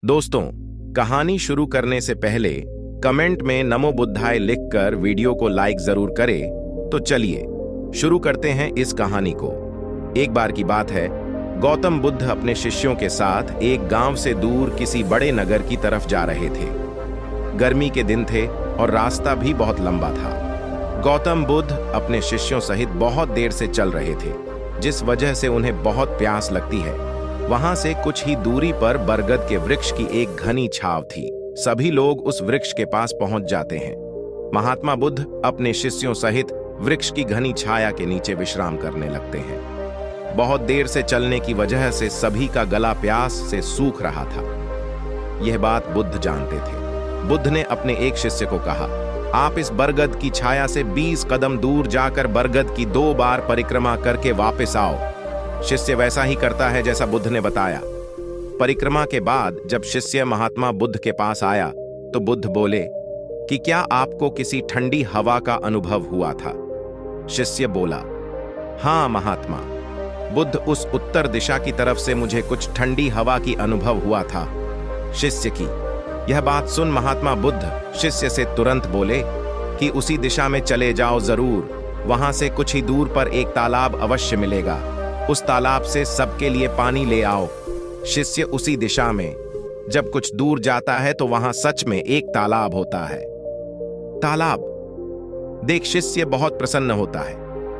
दोस्तों, कहानी शुरू करने से पहले कमेंट में नमो बुद्धाय लिखकर वीडियो को लाइक जरूर करें। तो चलिए शुरू करते हैं इस कहानी को। एक बार की बात है, गौतम बुद्ध अपने शिष्यों के साथ एक गांव से दूर किसी बड़े नगर की तरफ जा रहे थे। गर्मी के दिन थे और रास्ता भी बहुत लंबा था। गौतम बुद्ध अपने शिष्यों सहित बहुत देर से चल रहे थे, जिस वजह से उन्हें बहुत प्यास लगती है। वहां से कुछ ही दूरी पर बरगद के वृक्ष की एक घनी छाव थी। सभी लोग उस वृक्ष के पास पहुंच जाते हैं। महात्मा बुद्ध अपने शिष्यों सहित वृक्ष की घनी छाया के नीचे विश्राम करने लगते हैं। बहुत देर से चलने की वजह से सभी का गला प्यास से सूख रहा था। यह बात बुद्ध जानते थे। बुद्ध ने अपने एक शिष्य को कहा, आप इस बरगद की छाया से 20 कदम दूर जाकर बरगद की 2 बार परिक्रमा करके वापस आओ। शिष्य वैसा ही करता है जैसा बुद्ध ने बताया। परिक्रमा के बाद जब शिष्य महात्मा बुद्ध के पास आया तो बुद्ध बोले कि क्या आपको किसी ठंडी हवा का अनुभव हुआ था? शिष्य बोला, हाँ महात्मा, बुद्ध उस उत्तर दिशा की तरफ से मुझे कुछ ठंडी हवा की अनुभव हुआ था। शिष्य की यह बात सुन महात्मा बुद्ध शिष्य से तुरंत बोले कि उसी दिशा में चले जाओ जरूर, वहां से कुछ ही दूर पर एक तालाब अवश्य मिलेगा, उस तालाब से सबके लिए पानी ले आओ। शिष्य उसी दिशा में जब कुछ दूर जाता है तो वहां सच में एक तालाब होता है। तालाब देख शिष्य बहुत प्रसन्न होता है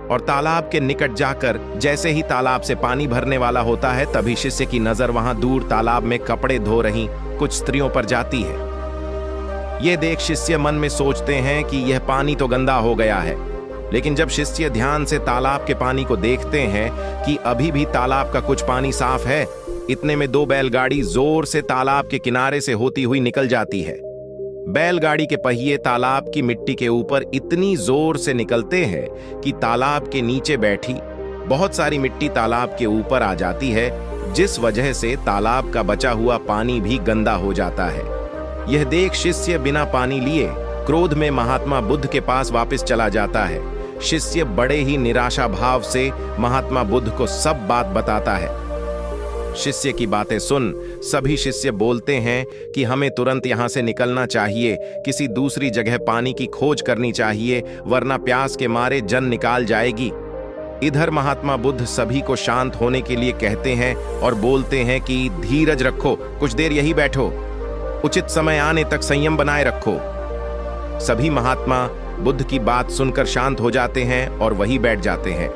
और तालाब के निकट जाकर जैसे ही तालाब से पानी भरने वाला होता है तभी शिष्य की नजर वहां दूर तालाब में कपड़े धो रही कुछ स्त्रियों पर जाती है। यह देख शिष्य मन में सोचते हैं कि यह पानी तो गंदा हो गया है, लेकिन जब शिष्य ध्यान से तालाब के पानी को देखते हैं कि अभी भी तालाब का कुछ पानी साफ है, इतने में 2 बैलगाड़ी जोर से तालाब के किनारे से होती हुई निकल जाती है। बैलगाड़ी के पहिए तालाब की मिट्टी के ऊपर इतनी जोर से निकलते हैं कि तालाब के नीचे बैठी बहुत सारी मिट्टी तालाब के ऊपर आ जाती है, जिस वजह से तालाब का बचा हुआ पानी भी गंदा हो जाता है। यह देख शिष्य बिना पानी लिए क्रोध में महात्मा बुद्ध के पास वापस चला जाता है। शिष्य बड़े ही निराशा भाव से महात्मा बुद्ध को सब बात बताता है। शिष्य की बातें सुन सभी शिष्य बोलते हैं कि हमें तुरंत यहां से निकलना चाहिए, किसी दूसरी जगह पानी की खोज करनी चाहिए, वरना प्यास के मारे जान निकाल जाएगी। इधर महात्मा बुद्ध सभी को शांत होने के लिए कहते हैं और बोलते हैं कि धीरज रखो, कुछ देर यही बैठो, उचित समय आने तक संयम बनाए रखो। सभी महात्मा बुद्ध की बात सुनकर शांत हो जाते हैं और वहीं बैठ जाते हैं।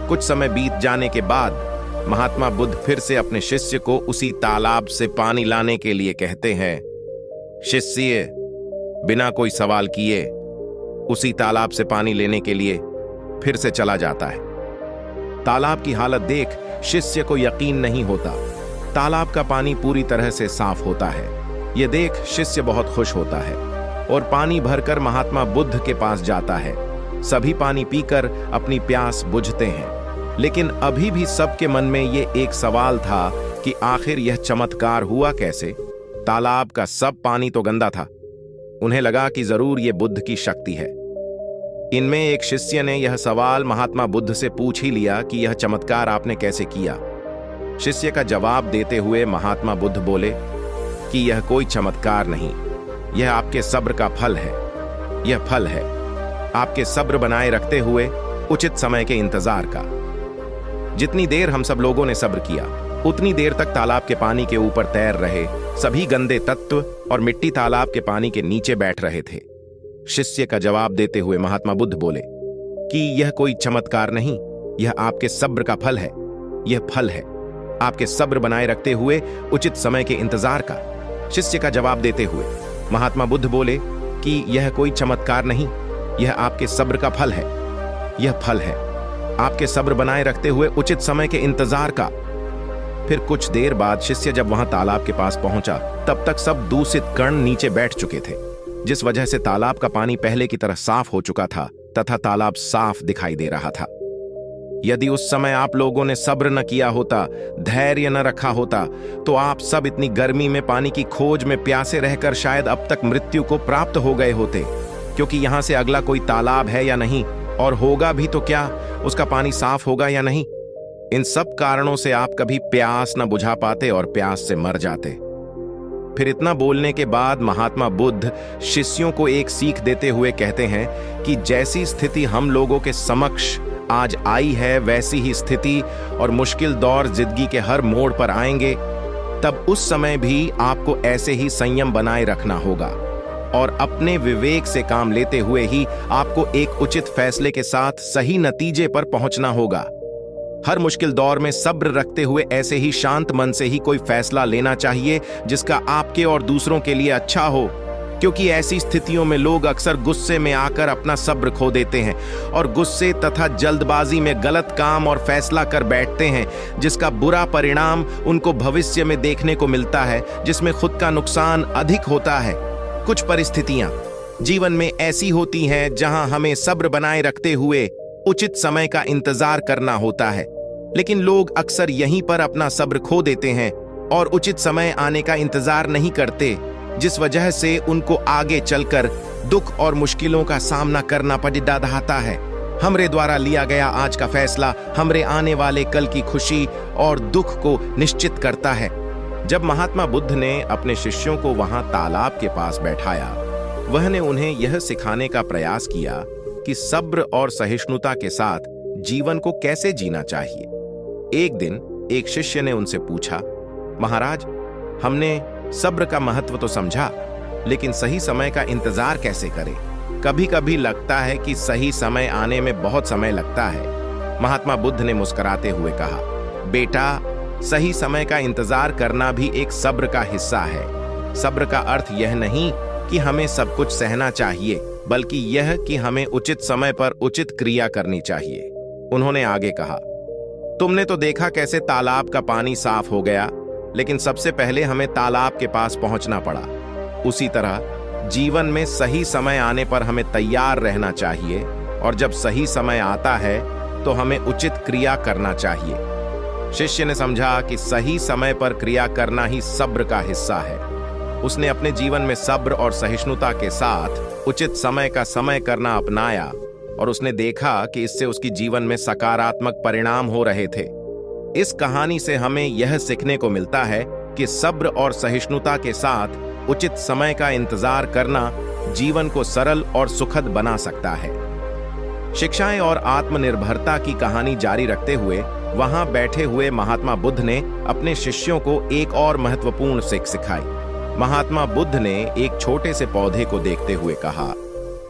कुछ समय बीत जाने के बाद महात्मा बुद्ध फिर से अपने शिष्य को उसी तालाब से पानी लाने के लिए कहते हैं। शिष्य बिना कोई सवाल किए उसी तालाब से पानी लेने के लिए फिर से चला जाता है। तालाब की हालत देख शिष्य को यकीन नहीं होता। तालाब का पानी पूरी तरह से साफ होता है। यह देख शिष्य बहुत खुश होता है और पानी भरकर महात्मा बुद्ध के पास जाता है। सभी पानी पीकर अपनी प्यास बुझते हैं, लेकिन अभी भी सबके मन में ये एक सवाल था कि आखिर यह चमत्कार हुआ कैसे? तालाब का सब पानी तो गंदा था। उन्हें लगा कि जरूर ये बुद्ध की शक्ति है। इनमें एक शिष्य ने यह सवाल महात्मा बुद्ध से पूछ ही लिया कि यह चमत्कार आपने कैसे किया? शिष्य का जवाब देते हुए महात्मा बुद्ध बोले कि यह कोई चमत्कार नहीं, यह आपके सब्र का फल है। यह फल है आपके सब्र बनाए रखते हुए उचित समय के इंतजार का। जितनी देर हम सब लोगों ने सब्र किया, उतनी देर तक तालाब के पानी के ऊपर तैर रहे सभी गंदे तत्व और मिट्टी तालाब के पानी के नीचे बैठ रहे थे। शिष्य का जवाब देते हुए महात्मा बुद्ध बोले कि यह कोई चमत्कार नहीं, यह आपके सब्र का फल है। यह फल है आपके सब्र बनाए रखते हुए उचित समय के इंतजार का। शिष्य का जवाब देते हुए महात्मा बुद्ध बोले कि यह कोई चमत्कार नहीं, यह आपके सब्र का फल है। यह फल है आपके सब्र बनाए रखते हुए उचित समय के इंतजार का। फिर कुछ देर बाद शिष्य जब वहां तालाब के पास पहुंचा, तब तक सब दूषित कण नीचे बैठ चुके थे, जिस वजह से तालाब का पानी पहले की तरह साफ हो चुका था तथा तालाब साफ दिखाई दे रहा था। यदि उस समय आप लोगों ने सब्र न किया होता, धैर्य न रखा होता, तो आप सब इतनी गर्मी में पानी की खोज में प्यासे रहकर शायद अब तक मृत्यु को प्राप्त हो गए होते। क्योंकि यहां से अगला कोई तालाब है या नहीं, और होगा भी तो क्या उसका पानी साफ होगा या नहीं? इन सब कारणों से आप कभी प्यास न बुझा पाते और प्यास से मर जाते। फिर इतना बोलने के बाद महात्मा बुद्ध शिष्यों को एक सीख देते हुए कहते हैं कि जैसी स्थिति हम लोगों के समक्ष आज आई है, वैसी ही स्थिति और मुश्किल दौर जिंदगी के हर मोड़ पर आएंगे। तब उस समय भी आपको ऐसे ही संयम बनाए रखना होगा और अपने विवेक से काम लेते हुए ही आपको एक उचित फैसले के साथ सही नतीजे पर पहुंचना होगा। हर मुश्किल दौर में सब्र रखते हुए ऐसे ही शांत मन से ही कोई फैसला लेना चाहिए जिसका आपके और दूसरों के लिए अच्छा हो, क्योंकि ऐसी स्थितियों में लोग अक्सर गुस्से में आकर अपना सब्र खो देते हैं और गुस्से तथा जल्दबाजी में गलत काम और फैसला कर बैठते हैं, जिसका बुरा परिणाम उनको भविष्य में देखने को मिलता है, जिसमें खुद का नुकसान अधिक होता है। कुछ परिस्थितियां जीवन में ऐसी होती हैं जहां हमें सब्र बनाए रखते हुए उचित समय का इंतजार करना होता है, लेकिन लोग अक्सर यहीं पर अपना सब्र खो देते हैं और उचित समय आने का इंतजार नहीं करते, जिस वजह से उनको आगे चलकर दुख और मुश्किलों का सामना करना पड़ता है। हमरे द्वारा लिया गया आज का फैसला हमरे आने वाले कल की खुशी और दुख को निश्चित करता है। जब महात्मा बुद्ध ने अपने शिष्यों को वहां तालाब के पास बैठाया, वह ने उन्हें यह सिखाने का प्रयास किया कि सब्र और सहिष्णुता के साथ जीवन को कैसे जीना चाहिए। एक दिन एक शिष्य ने उनसे पूछा, महाराज, हमने सब्र का महत्व तो समझा, लेकिन सही समय का इंतजार कैसे करें? कभी कभी लगता है कि सही समय आने में बहुत समय लगता है। महात्मा बुद्ध ने मुस्कुराते हुए कहा, बेटा, सही समय का इंतजार करना भी एक सब्र का हिस्सा है। सब्र का अर्थ यह नहीं कि हमें सब कुछ सहना चाहिए, बल्कि यह कि हमें उचित समय पर उचित क्रिया करनी चाहिए। उन्होंने आगे कहा, तुमने तो देखा कैसे तालाब का पानी साफ हो गया, लेकिन सबसे पहले हमें तालाब के पास पहुंचना पड़ा। उसी तरह जीवन में सही समय आने पर हमें तैयार रहना चाहिए, और जब सही समय आता है तो हमें उचित क्रिया करना चाहिए। शिष्य ने समझा कि सही समय पर क्रिया करना ही सब्र का हिस्सा है। उसने अपने जीवन में सब्र और सहिष्णुता के साथ उचित समय का समय करना अपनाया, और उसने देखा कि इससे उसकी जीवन में सकारात्मक परिणाम हो रहे थे। इस कहानी से हमें यह सीखने को मिलता है कि सब्र और सहिष्णुता के साथ उचित समय का इंतजार करना जीवन को सरल और सुखद बना सकता है। शिक्षाएं और आत्मनिर्भरता की कहानी जारी रखते हुए वहां बैठे हुए महात्मा बुद्ध ने अपने शिष्यों को एक और महत्वपूर्ण सीख सिखाई। महात्मा बुद्ध ने एक छोटे से पौधे को देखते हुए कहा,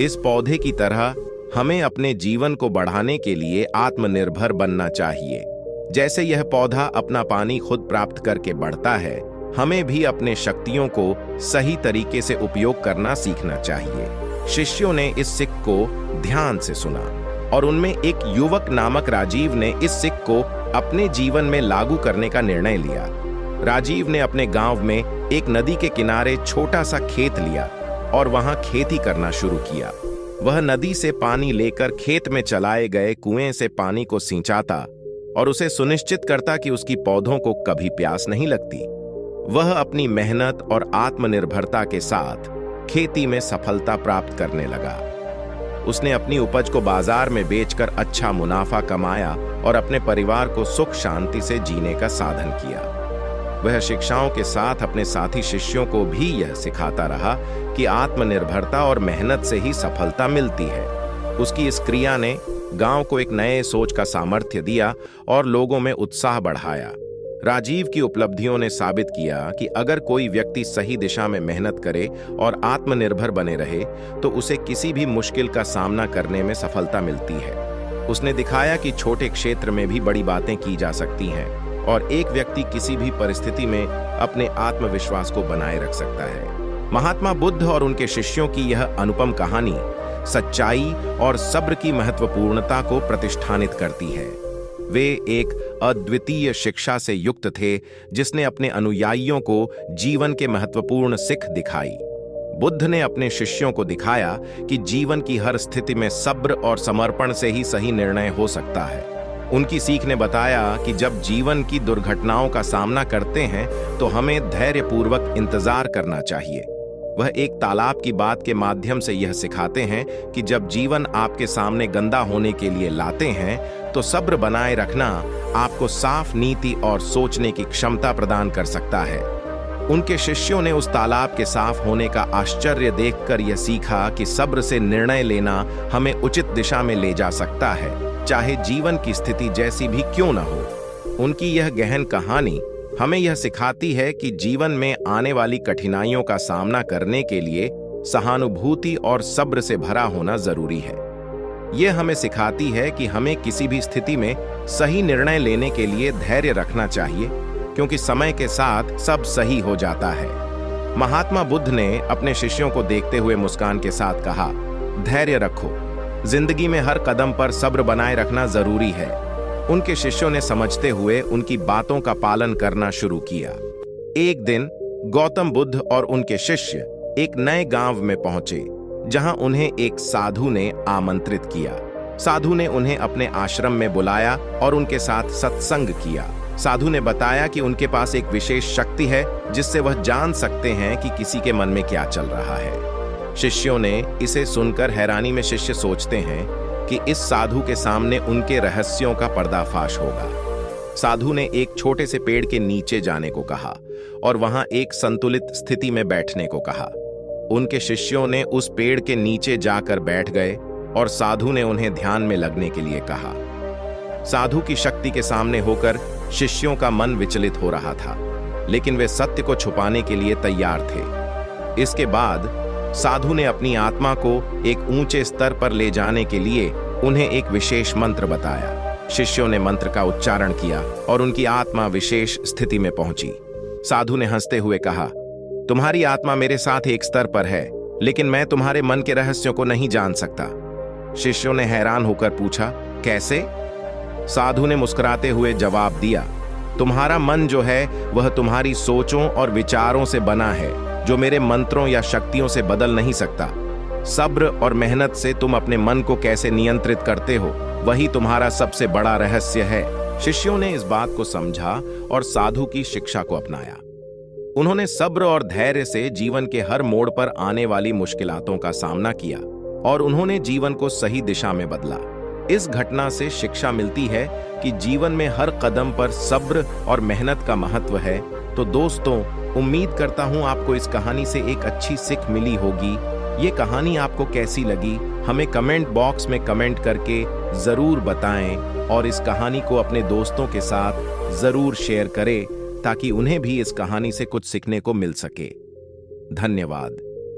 इस पौधे की तरह हमें अपने जीवन को बढ़ाने के लिए आत्मनिर्भर बनना चाहिए। जैसे यह पौधा अपना पानी खुद प्राप्त करके बढ़ता है, हमें भी अपने शक्तियों को सही तरीके से उपयोग करना सीखना चाहिए। शिष्यों ने इस सीख को ध्यान से सुना और उनमें एक युवक नामक राजीव ने इस सीख को अपने जीवन में लागू करने का निर्णय लिया। राजीव ने अपने गांव में एक नदी के किनारे छोटा सा खेत लिया और वहां खेती करना शुरू किया। वह नदी से पानी लेकर खेत में चलाए गए कुएं से पानी को सिंचाता और उसे सुनिश्चित करता कि उसकी पौधों को कभी प्यास नहीं लगती। वह अपनी मेहनत और आत्मनिर्भरता के साथ खेती में सफलता प्राप्त करने लगा। उसने अपनी उपज को बाजार में बेचकर अच्छा मुनाफा कमाया और अपने परिवार को सुख शांति से जीने का साधन किया। वह शिक्षाओं के साथ अपने साथी शिष्यों को भी यह सिखाता रहा कि आत्मनिर्भरता और मेहनत से ही सफलता मिलती है। उसकी इस क्रिया ने गांव को एक नए सोच का सामर्थ्य दिया और लोगों में उत्साह बढ़ाया। राजीव की उपलब्धियों ने साबित किया कि अगर कोई व्यक्ति सही दिशा में मेहनत करे और आत्मनिर्भर बने रहे तो उसे किसी भी मुश्किल का सामना करने में सफलता मिलती है। उसने दिखाया कि छोटे क्षेत्र में भी बड़ी बातें की जा सकती हैं और एक व्यक्ति किसी भी परिस्थिति में अपने आत्मविश्वास को बनाए रख सकता है। महात्मा बुद्ध और उनके शिष्यों की यह अनुपम कहानी सच्चाई और सब्र की महत्वपूर्णता को प्रतिष्ठानित करती है। वे एक अद्वितीय शिक्षा से युक्त थे जिसने अपने अनुयायियों को जीवन के महत्वपूर्ण सीख दिखाई। बुद्ध ने अपने शिष्यों को दिखाया कि जीवन की हर स्थिति में सब्र और समर्पण से ही सही निर्णय हो सकता है। उनकी सीख ने बताया कि जब जीवन की दुर्घटनाओं का सामना करते हैं तो हमें धैर्यपूर्वक इंतजार करना चाहिए। वह एक तालाब की बात के माध्यम से यह सिखाते हैं कि जब जीवन आपके सामने गंदा होने के लिए लाते हैं तो सब्र बनाए रखना आपको साफ नीति और सोचने की क्षमता प्रदान कर सकता है। उनके शिष्यों ने उस तालाब के साफ होने का आश्चर्य देखकर यह सीखा कि सब्र से निर्णय लेना हमें उचित दिशा में ले जा सकता है, चाहे जीवन की स्थिति जैसी भी क्यों न हो। उनकी यह गहन कहानी हमें यह सिखाती है कि जीवन में आने वाली कठिनाइयों का सामना करने के लिए सहानुभूति और सब्र से भरा होना जरूरी है। यह हमें सिखाती है कि हमें किसी भी स्थिति में सही निर्णय लेने के लिए धैर्य रखना चाहिए, क्योंकि समय के साथ सब सही हो जाता है। महात्मा बुद्ध ने अपने शिष्यों को देखते हुए मुस्कान के साथ कहा, धैर्य रखो, जिंदगी में हर कदम पर सब्र बनाए रखना जरूरी है। उनके शिष्यों ने समझते हुए उनकी बातों का पालन करना शुरू किया। एक दिन गौतम बुद्ध और उनके शिष्य एक नए गांव में पहुंचे, जहां उन्हें एक साधु ने आमंत्रित किया। साधु ने उन्हें अपने आश्रम में बुलाया और उनके साथ सत्संग किया। साधु ने बताया कि उनके पास एक विशेष शक्ति है, जिससे वह जान सकते हैं कि किसी के मन में क्या चल रहा है। शिष्यों ने इसे सुनकर हैरानी में शिष्य सोचते हैं कि इस साधु के सामने उनके रहस्यों का पर्दाफाश होगा। साधु ने एक छोटे से पेड़ के नीचे जाने को कहा और वहां एक संतुलित स्थिति में बैठने को कहा। उनके शिष्यों ने उस पेड़ के नीचे जाकर बैठ गए और साधु ने उन्हें ध्यान में लगने के लिए कहा। साधु की शक्ति के सामने होकर शिष्यों का मन विचलित हो रहा था, लेकिन वे सत्य को छुपाने के लिए तैयार थे। इसके बाद साधु ने अपनी आत्मा को एक ऊंचे स्तर पर ले जाने के लिए उन्हें एक विशेष मंत्र बताया। शिष्यों ने मंत्र का उच्चारण किया और उनकी आत्मा विशेष स्थिति में पहुंची। साधु ने हंसते हुए कहा, तुम्हारी आत्मा मेरे साथ एक स्तर पर है, लेकिन मैं तुम्हारे मन के रहस्यों को नहीं जान सकता। शिष्यों ने हैरान होकर पूछा, कैसे? साधु ने मुस्कुराते हुए जवाब दिया, तुम्हारा मन जो है वह तुम्हारी सोचों और विचारों से बना है, जो मेरे मंत्रों या शक्तियों से बदल नहीं सकता। सब्र और मेहनत से तुम अपने मन को कैसे नियंत्रित करते हो, वही तुम्हारा सबसे बड़ा रहस्य है। शिष्यों ने इस बात को समझा और साधु की शिक्षा को अपनाया। उन्होंने सब्र और धैर्य से जीवन के हर मोड़ पर आने वाली मुश्किलातों का सामना किया और उन्होंने जीवन को सही दिशा में बदला। इस घटना से शिक्षा मिलती है कि जीवन में हर कदम पर सब्र और मेहनत का महत्व है। तो दोस्तों, उम्मीद करता हूं आपको इस कहानी से एक अच्छी सीख मिली होगी। ये कहानी आपको कैसी लगी, हमें कमेंट बॉक्स में कमेंट करके जरूर बताएं और इस कहानी को अपने दोस्तों के साथ जरूर शेयर करें, ताकि उन्हें भी इस कहानी से कुछ सीखने को मिल सके। धन्यवाद।